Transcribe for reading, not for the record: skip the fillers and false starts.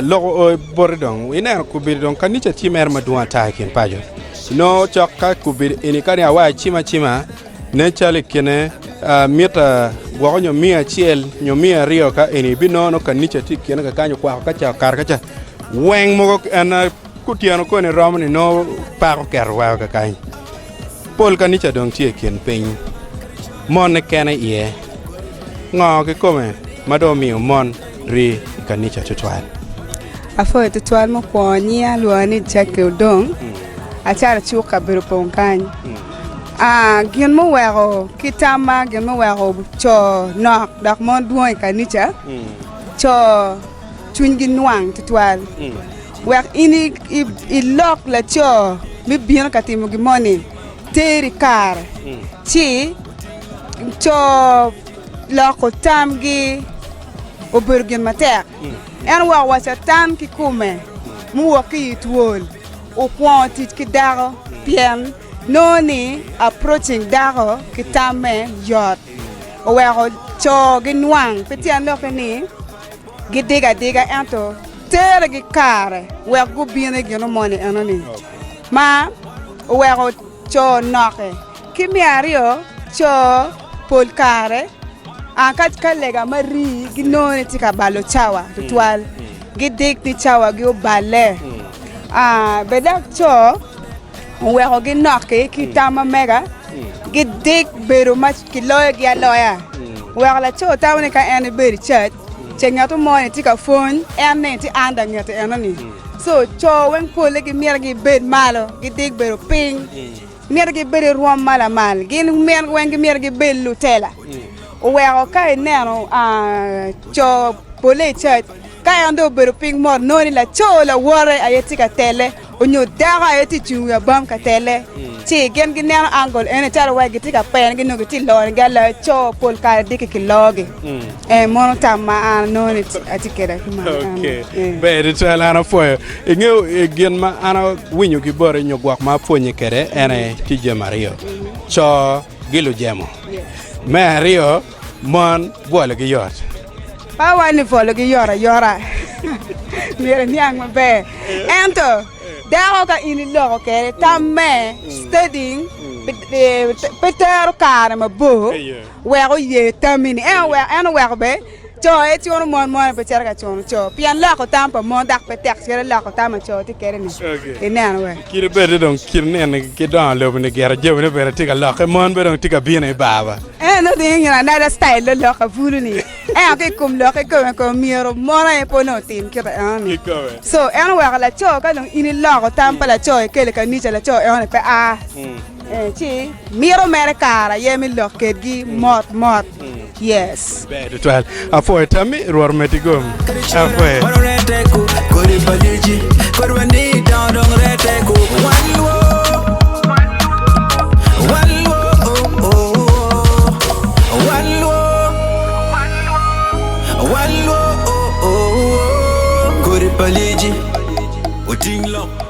Logo boridong ina kubiridong kanica timer madua takin pajo no chokka kubir ini kani awa chima ne chale kene mita gwagonyo mia chiel nyomia rio ka ini bino no kanica tikene ka kanyo kwa kacha karkacha weng mo ana kutiano ko ne romni no paro kerwa ka kan pol kanica dong tie ken pin mon kene ye ngo ke come madomi mon ri kanica tutwal afo tutwal mo ko nia luani chake dong achara chuka biro ponkan gin mo wero kitama gin mo wero cho nok dak mon duoy kanica cho chungi nuang tutwal wer ini I lok la cho mi bien katimo gi moni teri kar chi cho loko tamgi obergen matek en wa wacha tam ki kume mu waki tuol o point ki daro piem noni approaching daro ki tame yot o wa cho ginwang petian lo ni gidiga ento tere gi kare wa go bien gi no money anani ma o wa cho noke ki mi ario cho pol kare kat kalega mari ginone tika balo chawa tutwal gidik ti chawa gi obale bedak cho we gi noke ki tama mega gidik beru mach ki loya gi aloya we la cho tawne ka en beri chat chengato mo tika phone en ne ti anda ngate enani so cho wen pole gi mer gi bed malo gidik beru ping mer gi beri ruam mala mal gin mer wen gi mer gi belu tela wero kai neno cho pole chat kai ando beru ping mor noni la cho la wore ayetika tele onyo daga ayeti chuya bam ka tele chi gen gi neno angol ene tara wa gitika pen gi no giti lor gala cho pol ka dike ki loge mono tamma noni atikera kuma okay be de tala na fo ngeu gen ma ana winyu ki bore nyogwak ma fonye kere ene tije mario cho gilu jemo Mario mon boole gi yot pa wani folo gi yora mire niang mabe ento dago ka ini logo kere tamme studying peter kare mabo wego ye tamini wego be cho eti ono mon peter ka cho pian la ko tampa mon dak peter kere la ko tama cho ti kere ni enen we kire bede don kirnen ki don lo ne gera jewne bere tiga la ko mon be don tiga biene baba no ding na da style lo ka fulu ni ke kum lo ko miro mona e pono tim kire so en wa la cho ka don ini la ko tampa la cho kele ka ni la cho en pe chi miro mere kara yemi lo kedgi mot yes bede twal afo tami ruor metigom afo kori baliji korwandi down reteku Paliji, Utinglo.